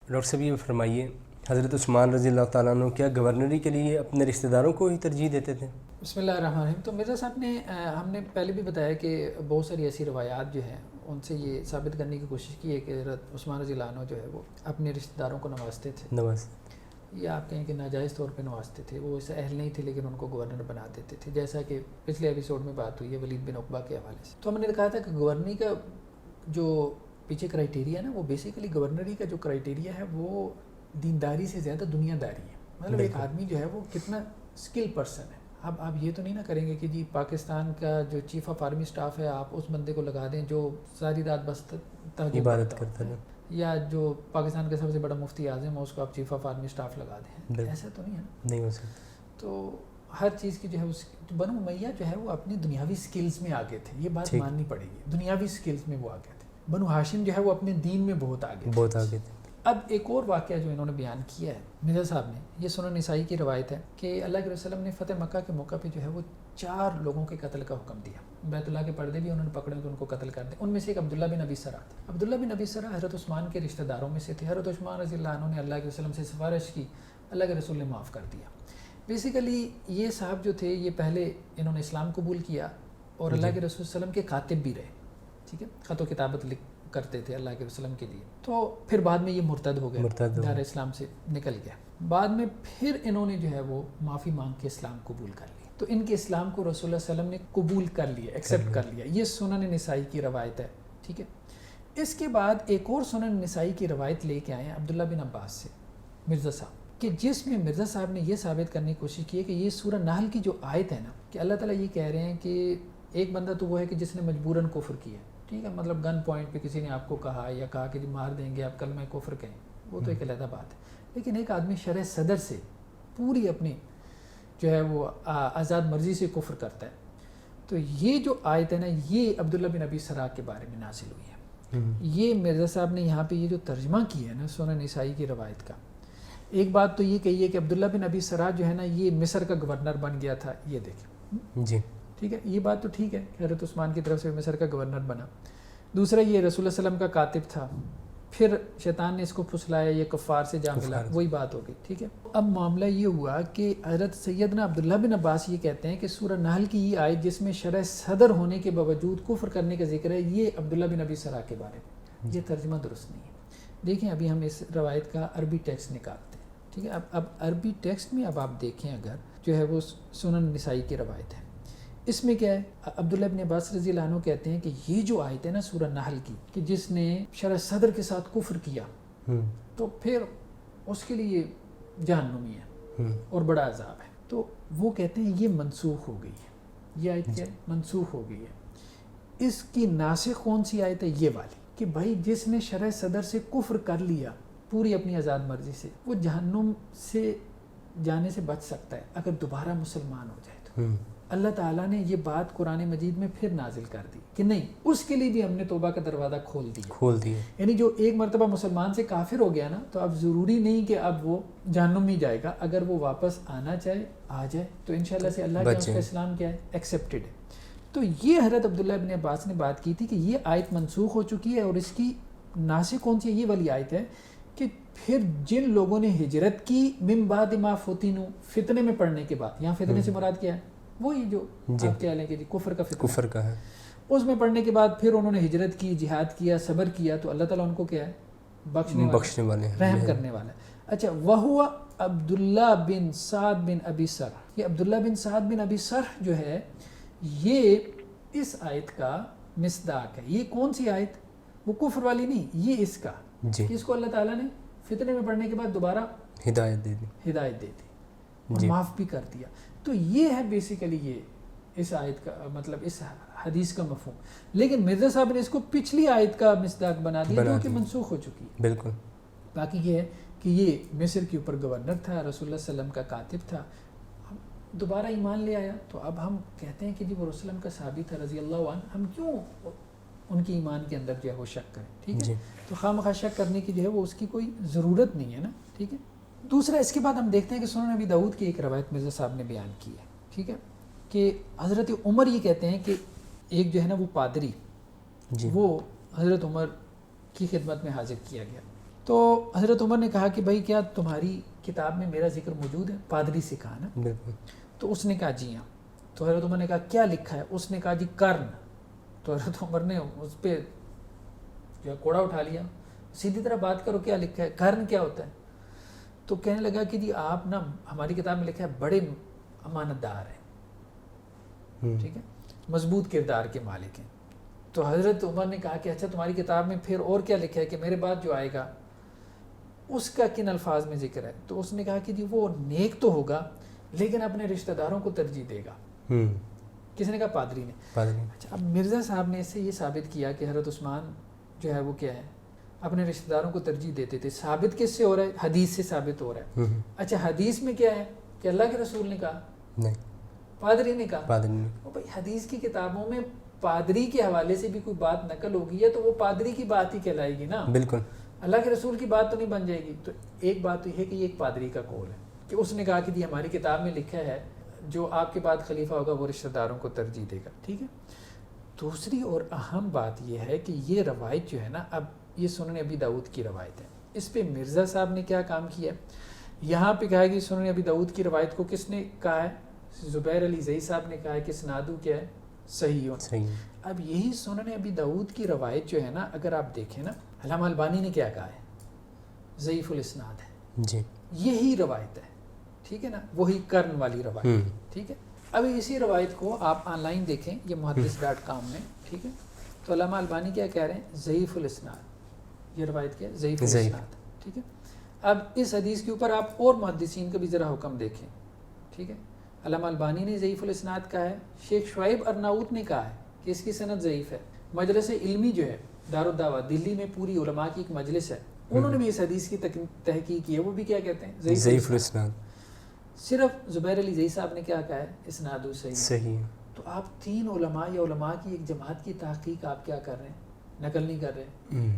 Doctor صاحب یہ فرمائیے، حضرت عثمان رضی اللہ تعالیٰ عنہ کیا گورنری کے لیے اپنے رشتہ داروں کو ہی ترجیح دیتے تھے؟ بسم اللہ الرحمن الرحیم. تو مرزا صاحب نے ہم نے پہلے بھی بتایا کہ بہت ساری ایسی روایات جو ہیں ان سے یہ ثابت کرنے کی کوشش کی ہے کہ حضرت عثمان رضی اللہ عنہ جو ہے وہ اپنے رشتہ داروں کو نوازتے تھے، یا آپ کہیں کہ ناجائز طور پہ نوازتے تھے. وہ اسے اہل نہیں تھے لیکن ان کو گورنر بنا دیتے تھے، جیسا کہ پچھلے ایپیسوڈ میں بات ہوئی ہے ولید بن عقبہ کے حوالے سے. تو ہم نے کہا تھا کہ گورنری کا جو پیچھے کرائیٹیریا نا، وہ بیسیکلی گورنری کا جو کرائیٹیریا ہے وہ دینداری سے زیادہ دنیا داری ہے. مطلب ایک آدمی جو ہے وہ کتنا اسکل پرسن ہے. اب آپ یہ تو نہیں نہ کریں گے کہ جی پاکستان کا جو چیف آف آرمی اسٹاف ہے آپ اس بندے کو لگا دیں جو ساری رات بس تہجد عبادت کرتا ہے، یا جو پاکستان کا سب سے بڑا مفتی اعظم ہے اس کو آپ چیف آف آرمی اسٹاف لگا دیں. ایسا تو نہیں ہے نا، نہیں ہو سکتا. تو ہر چیز کی جو ہے بنو امیہ جو ہے وہ اپنی دنیاوی سکلز میں آگے تھے، یہ بات ماننی پڑے گی. دنیاوی سکلز میں وہ آگے تھے. بنو ہاشم جو ہے وہ اپنے دین میں بہت آگے تھے. اب ایک اور واقعہ جو انہوں نے بیان کیا ہے مرزا صاحب نے، یہ سنن نسائی کی روایت ہے کہ اللہ کے رسول نے فتح مکہ کے موقع پہ جو ہے وہ 4 لوگوں کے قتل کا حکم دیا. بیت اللہ کے پردے بھی انہوں نے پکڑے تو ان کو قتل کر دیا. ان میں سے ایک عبداللہ بن ابی سرح تھا. عبداللہ بن ابی سرح حضرت عثمان کے رشتہ داروں میں سے تھے. حضرت عثمان رضی اللہ عنہ نے اللہ کے وسلم سے سفارش کی، اللہ کے رسول نے معاف کر دیا. بیسیکلی یہ صاحب جو تھے یہ پہلے انہوں نے اسلام قبول کیا اور اللہ کے رسول وسلم کے کاتب بھی رہے. ٹھیک ہے، خط و کتابت کرتے تھے اللہ کے وسلم کے لیے. تو پھر بعد میں یہ مرتد ہو گئے، دار اسلام سے نکل گیا. بعد میں پھر انہوں نے جو ہے وہ معافی مانگ کے اسلام قبول کر لیا. تو ان کے اسلام کو رسول اللہ علیہ وسلم نے قبول کر لیا، ایکسیپٹ کر لیا. یہ سنن نسائی کی روایت ہے. ٹھیک ہے، اس کے بعد ایک اور سنن نسائی کی روایت لے کے آئے ہیں عبداللہ بن عباس سے مرزا صاحب، کہ جس میں مرزا صاحب نے یہ ثابت کرنے کی کوشش کی ہے کہ یہ سورہ نحل کی جو آیت ہے نا، کہ اللہ تعالیٰ یہ کہہ رہے ہیں کہ ایک بندہ تو وہ ہے کہ جس نے مجبوراً کفر کیا. ٹھیک ہے، مطلب گن پوائنٹ پہ کسی نے آپ کو کہا یا کہا کہ جی مار دیں گے آپ کلمہ کفر کہیں، وہ تو ایک علیحدہ بات ہے. لیکن ایک آدمی شرح صدر سے پوری اپنی جو ہے وہ آزاد مرضی سے کفر کرتا ہے. تو یہ جو آیت ہے نا، یہ عبداللہ بن ابی سرح کے بارے میں نازل ہوئی ہے. یہ مرزا صاحب نے یہاں پہ یہ جو ترجمہ کیا ہے نا سنن نسائی کی روایت کا، ایک بات تو یہ کہی ہے کہ عبداللہ بن ابی سرح جو ہے نا یہ مصر کا گورنر بن گیا تھا. یہ دیکھیں جی، ٹھیک ہے، یہ بات تو ٹھیک ہے کہ حضرت عثمان کی طرف سے مصر کا گورنر بنا. دوسرا یہ رسول اللہ صلی اللہ علیہ وسلم کا کاتب تھا، پھر شیطان نے اس کو پھسلایا، یہ کفار سے جا ملا، وہی بات ہو گئی. ٹھیک ہے، اب معاملہ یہ ہوا کہ حضرت سیدنا عبداللہ بن عباس یہ کہتے ہیں کہ سورہ نحل کی یہ آیت جس میں شرح صدر ہونے کے باوجود کفر کرنے کا ذکر ہے، یہ عبداللہ بن ابی سرح کے بارے میں. یہ ترجمہ درست نہیں ہے. دیکھیں ابھی ہم اس روایت کا عربی ٹیکسٹ نکالتے ہیں. ٹھیک ہے، اب عربی ٹیکسٹ میں اب آپ دیکھیں اگر جو ہے وہ سنن نسائی کی روایت ہے، اس میں کیا ہے، عبداللہ بن عباس رضی اللہ عنہ کہتے ہیں کہ یہ جو آیت ہے نا سورہ نحل کی، کہ جس نے شرح صدر کے ساتھ کفر کیا تو پھر اس کے لیے جہنمی ہے اور بڑا عذاب ہے. تو وہ کہتے ہیں یہ منسوخ ہو گئی ہے. یہ آیت کیا ہے؟ منسوخ ہو گئی ہے. اس کی ناسخ کون سی آیت ہے؟ یہ والی، کہ بھائی جس نے شرح صدر سے کفر کر لیا پوری اپنی آزاد مرضی سے، وہ جہنم سے جانے سے بچ سکتا ہے اگر دوبارہ مسلمان ہو جائے تو. اللہ تعالیٰ نے یہ بات قرآن مجید میں پھر نازل کر دی کہ نہیں، اس کے لیے بھی ہم نے توبہ کا دروازہ کھول دیا. یعنی جو ایک مرتبہ مسلمان سے کافر ہو گیا نا، تو اب ضروری نہیں کہ اب وہ جہنم میں جائے گا. اگر وہ واپس آنا چاہے آ جائے تو انشاءاللہ سے اللہ کا اس کا اسلام کیا ہے؟ ایکسیپٹڈ ہے. تو یہ حضرت عبداللہ ابن عباس نے بات کی تھی کہ یہ آیت منسوخ ہو چکی ہے، اور اس کی ناسخ کون سی ہے؟ یہ والی آیت ہے کہ پھر جن لوگوں نے ہجرت کی من بعد ما فتنوا، فتنے میں پڑنے کے بعد، یہاں فتنے سے مراد کیا ہے؟ وہی جو آپ کہہ لیں کہ کفر کا فتنہ، کفر کا ہے، اس میں پڑھنے کے بعد پھر انہوں نے ہجرت کی، جہاد کیا، صبر کیا، تو اللہ تعالیٰ ان کو کیا ہے؟ بخشنے والے، رحم کرنے والا. اچھا، وہو عبداللہ بن سعد بن ابی سرح، یہ عبداللہ بن سعد بن ابی سرح جو ہے یہ اس آیت کا مصداق ہے. یہ کون سی آیت؟ وہ کفر والی نہیں، یہ اس کا کہ اس کو اللہ تعالیٰ نے فتنے میں پڑھنے کے بعد دوبارہ ہدایت دے دی اور معاف بھی کر دیا. تو یہ ہے بیسیکلی یہ اس آیت کا مطلب، اس حدیث کا مفہوم. لیکن مرزا صاحب نے اس کو پچھلی آیت کا مصداق بنا دیا جو کہ منسوخ ہو چکی ہے. بالکل. باقی یہ ہے کہ یہ مصر کے اوپر گورنر تھا، رسول اللہ صلی اللہ علیہ وسلم کا کاتب تھا، دوبارہ ایمان لے آیا. تو اب ہم کہتے ہیں کہ جی وہ رسول اللہ کا صحابی تھا رضی اللہ عنہ، ہم کیوں ان کی ایمان کے اندر جو ہے وہ شک کریں؟ ٹھیک ہے، تو خواہ شک کرنے کی جو ہے وہ اس کی کوئی ضرورت نہیں ہے نا. ٹھیک ہے. دوسرا اس کے بعد ہم دیکھتے ہیں کہ سنن ابی داؤد کی ایک روایت مرزا صاحب نے بیان کی ہے. ٹھیک ہے، کہ حضرت عمر یہ کہتے ہیں کہ ایک جو ہے نا وہ پادری وہ حضرت عمر کی خدمت میں حاضر کیا گیا. تو حضرت عمر نے کہا کہ بھائی کیا تمہاری کتاب میں میرا ذکر موجود ہے؟ پادری سے کہا نا. بالکل. تو اس نے کہا جی ہاں. تو حضرت عمر نے کہا کیا لکھا ہے؟ اس نے کہا جی کرن. تو حضرت عمر نے اس پہ جو کوڑا اٹھا لیا, سیدھی طرح بات کرو, کیا لکھا ہے, کرن کیا ہوتا ہے؟ تو کہنے لگا کہ جی آپ نا ہماری کتاب میں لکھا ہے بڑے امانت دار ہیں, ٹھیک ہے, مضبوط کردار کے مالک ہیں. تو حضرت عمر نے کہا کہ اچھا تمہاری کتاب میں پھر اور کیا لکھا ہے کہ میرے بعد جو آئے گا اس کا کن الفاظ میں ذکر ہے؟ تو اس نے کہا کہ جی وہ نیک تو ہوگا لیکن اپنے رشتہ داروں کو ترجیح دے گا. کس نے کہا؟ پادری نے. اچھا, اب مرزا صاحب نے اس سے یہ ثابت کیا کہ حضرت عثمان جو ہے وہ کیا ہے, اپنے رشتہ داروں کو ترجیح دیتے تھے. ثابت کس سے ہو رہا ہے؟ حدیث سے ثابت ہو رہا ہے. اچھا, حدیث میں کیا ہے کہ اللہ کے رسول نے کہا؟ نہیں, پادری نے کہا. بھائی حدیث کی کتابوں میں پادری کے حوالے سے بھی کوئی بات نقل ہوگی ہے تو وہ پادری کی بات ہی کہلائے گی نا. بالکل, اللہ کے رسول کی بات تو نہیں بن جائے گی. تو ایک بات تو یہ ہے کہ یہ ایک پادری کا قول ہے کہ اس نے کہا کہ جی ہماری کتاب میں لکھا ہے جو آپ کے بعد خلیفہ ہوگا وہ رشتہ داروں کو ترجیح دے گا. ٹھیک ہے. دوسری اور اہم بات یہ ہے کہ یہ روایت جو ہے نا, اب یہ سنن ابی داؤد کی روایت ہے, اس پہ مرزا صاحب نے کیا کام کیا ہے, یہاں پہ کہا ہے کہ سنن ابی داؤد کی روایت کو کس نے کہا ہے؟ زبیر علی زئی صاحب نے کہا ہے کہ اسنادو کیا ہے؟ صحیح. اب یہی سنن ابی داؤد کی روایت جو ہے نا, اگر آپ دیکھیں نا, علامہ البانی نے کیا کہا ہے؟ ضعیف الاسناد ہے جی. یہی روایت ہے, ٹھیک ہے نا, وہی کرن والی روایت. ٹھیک ہے. اب اسی روایت کو آپ آن لائن دیکھیں, یہ muhaddis.com میں, ٹھیک ہے, تو علامہ البانی کیا کہہ رہے ہیں؟ ضعیف الاسناد. یہ روایت کیا ہے؟ ضعیف الاسناد. ٹھیک ہے. اب اس حدیث کے اوپر آپ اور محدثین کا بھی ذرا حکم دیکھیں. ٹھیک ہے. علامہ البانی نے ضعیف الاسناد کہا ہے, شیخ شعیب ارناؤت نے کہا ہے کہ اس کی سند ضعیف ہے. مجلس علمی جو ہے دارالدعوہ دلی میں پوری علماء کی ایک مجلس ہے, انہوں نے بھی اس حدیث کی تحقیق کی ہے, وہ بھی کیا کہتے ہیں؟ ضعیف الاسناد. صرف زبیر علی زئی صاحب نے کیا کہا ہے؟ اسناد صحیح. تو آپ تین علماء یا علماء کی ایک جماعت کی تحقیق آپ کیا کر رہے ہیں؟ نقل نہیں کر رہے.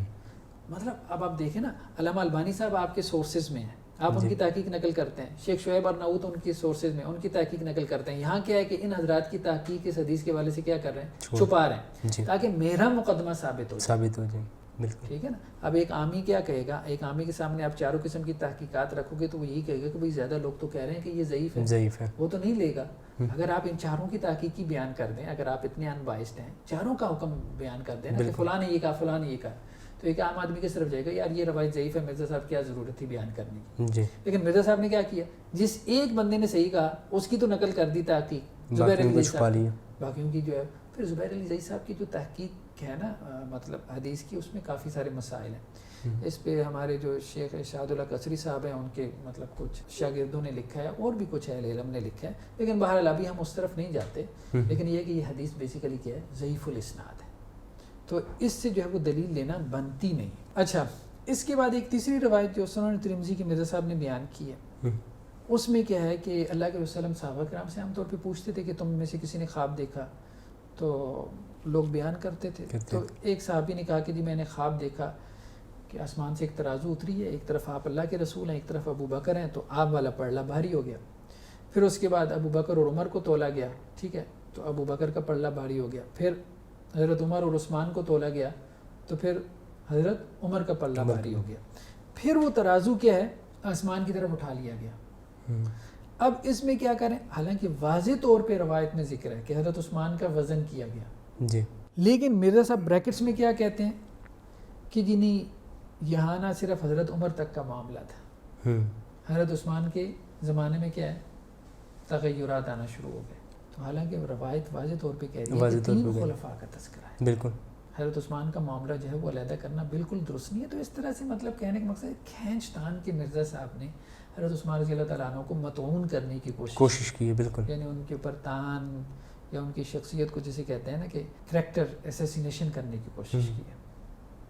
مطلب اب آپ دیکھیں نا, علامہ البانی صاحب آپ کے سورسز میں ہیں, آپ ان کی تحقیق نقل کرتے ہیں. شیخ شعیب ارناؤت ان کی سورسز میں, ان کی تحقیق نقل کرتے ہیں. یہاں کیا ہے کہ ان حضرات کی تحقیق اس حدیث کے حوالے سے کیا کر رہے ہیں؟ چھپا رہے ہیں تاکہ میرا مقدمہ ثابت ہو جائے. ٹھیک ہے نا. اب ایک عامی کیا کہے گا؟ ایک عامی کے سامنے آپ چاروں قسم کی تحقیقات رکھو گے تو وہ یہی کہے گا کہ بھئی زیادہ لوگ تو کہہ رہے ہیں کہ یہ ضعیف ہے, وہ تو نہیں لے گا. اگر آپ ان چاروں کی تحقیقی بیان کر دیں, اگر آپ اتنے انبائسڈ ہیں, چاروں کا حکم بیان کر دیں نا کہ فلاں نے یہ کہا, فلاں نے یہ کہا, تو ایک عام آدمی کس طرف جائے گا؟ یار یہ روایت ضعیف ہے, مرزا صاحب کیا ضرورت تھی بیان کرنے کی. لیکن مرزا صاحب نے کیا کیا؟ جس ایک بندے نے صحیح کہا اس کی تو نقل کر دی تحقیق, زبیر علی زئی صاحب, باقیوں کی جو ہے. پھر زبیر علی زئی صاحب کی جو تحقیق ہے نا مطلب حدیث کی, اس میں کافی سارے مسائل ہیں. اس پہ ہمارے جو شیخ ارشاد اللہ قصری صاحب ہیں, ان کے مطلب کچھ شاگردوں نے لکھا ہے, اور بھی کچھ اہل علم نے لکھا ہے, لیکن بہرحال ابھی ہم اس طرف نہیں جاتے. لیکن یہ کہ یہ حدیث بیسیکلی کیا ہے؟ ضعیف الاسناد ہے. تو اس سے جو ہے وہ دلیل لینا بنتی نہیں. اچھا, اس کے بعد ایک تیسری روایت جو سنن ترمذی کی مرزا صاحب نے بیان کی ہے, اس میں کیا ہے کہ اللہ کے وسلم صحابہ کرام سے عام طور پہ پوچھتے تھے کہ تم میں سے کسی نے خواب دیکھا, تو لوگ بیان کرتے تھے. تو ایک صحابی نے کہا کہ جی میں نے خواب دیکھا کہ آسمان سے ایک ترازو اتری ہے, ایک طرف آپ اللہ کے رسول ہیں, ایک طرف ابو بکر ہیں, تو آپ والا پلڑا بھاری ہو گیا. پھر اس کے بعد ابو بکر اور عمر کو تولا گیا, ٹھیک ہے, تو ابو بکر کا پلڑا بھاری ہو گیا. پھر حضرت عمر اور عثمان کو تولا گیا, تو پھر حضرت عمر کا پلڑا بھاری ہو گیا. پھر وہ ترازو کیا ہے؟ آسمان کی طرف اٹھا لیا گیا. اب اس میں کیا کریں؟ حالانکہ واضح طور پہ روایت میں ذکر ہے کہ حضرت عثمان کا وزن کیا گیا جی, لیکن مرزا صاحب بریکٹس میں کیا کہتے ہیں کہ جی نہیں, یہاں نہ صرف حضرت عمر تک کا معاملہ تھا, حضرت عثمان کے زمانے میں کیا ہے؟ تغیرات آنا شروع ہو گئے. تو حالانکہ روایت واضح طور پہ کہہ رہی ہے کہ تین خلفاء کا تذکرہ ہے. بالکل, حضرت عثمان کا معاملہ جو ہے وہ علیحدہ کرنا بالکل درست نہیں ہے. تو اس طرح سے مطلب کہنے کا مقصد ہے کھینچ تان کے مرزا صاحب نے حضرت عثمان رضی اللہ تعالیٰ عنہ کو مطعون کرنے کی کوشش کی ہے. بالکل, یعنی ان کے اوپر تان یا ان کی شخصیت کو جسے کہتے ہیں نا کہ کریکٹر اسیسینیشن کرنے کی کوشش کی ہے.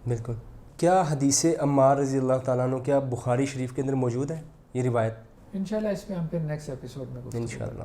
بالکل. کیا حدیث عمار رضی اللہ تعالیٰ عنہ کیا بخاری شریف کے اندر موجود ہے یہ روایت؟ انشاءاللہ اس پہ ہم پھر نیکسٹ ایپیسوڈ میں انشاءاللہ.